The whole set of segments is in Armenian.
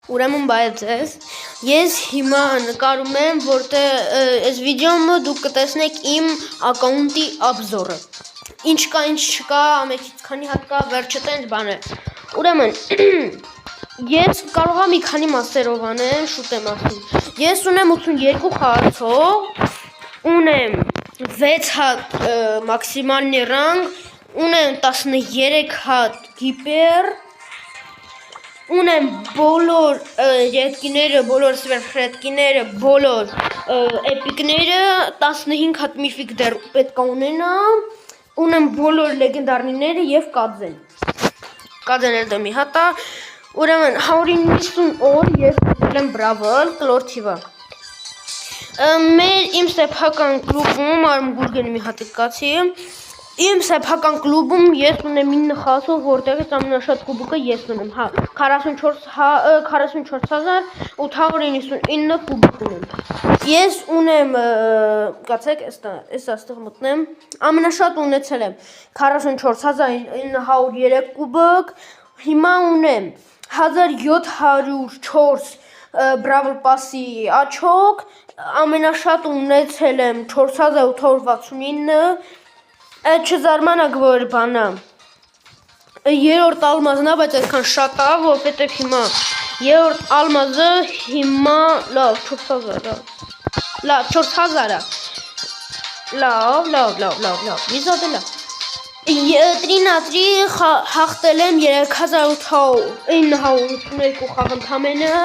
Ուրեմն բայց ես հիմա նկարում եմ, որտեղ այս վիդեոմը դուք կտեսնեք իմ ակաունտի obzor-ը։ Ինչ կա, ինչ չկա, ամենից քանի հատ կա, վերջը տենց բան է։ Ուրեմն ես կարող եմ մի քանի մասերով անեմ, շուտ եմ ասում։ Ես ունեմ 82 խաղացող, ունեմ 6 հատ մաքսիմալնի ռանգ, ունեմ 13 հատ գիպեր, ունեմ բոլոր ետկիները, բոլոր սվերխրետկիները, բոլոր էպիկները, 15 հատ միֆիկ դեռ պետք է ունենամ, ունեմ բոլոր լեգենդարները և կadzեն։ Կadzեն էլ դե մի հատ է, ուրեմն 190 օր ես ունել եմ բրավլ, կլոր թիվը։ Իմ սեփական կլուբում, արմ գուրգենի մի հատ կացի, իմ սեփական կլուբում ես ունեմ 9 խաղացող, որտեղից ամենաշատ կուբիկը ես ունեմ, 44899 կուբիկ ունեմ։ Ես ունեմ, կացեք, ես աստեղ մտնեմ, ամենաշատ ունեցել եմ 44903 կուբիկ, հիմա ունեմ 1704 բրավլ պասի աչոք, ամենաշատ ունեցել եմ 4869, չզարմանաք, որ բանա, երորդ ալմազն է, բայց այդքան շատ է, որպետև հիմա երորդ ալմազը հիմա, լավ, 4000 է, լավ, մի զոտ է լավ, տրինատրի հաղթել եմ 3982 խաղ ընդամենը,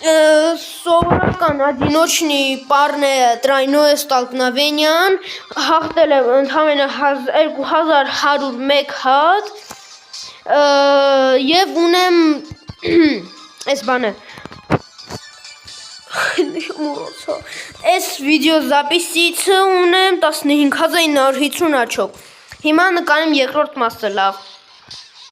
սովորական одиночный парный тройное столкновение հաղթել եմ ընդամենը 2101 հատ և ունեմ այս բանը այս վիդեո զապիսիցը ունեմ 15950 աչոք։ Հիմա նկարեմ երկրորդ մասը լավ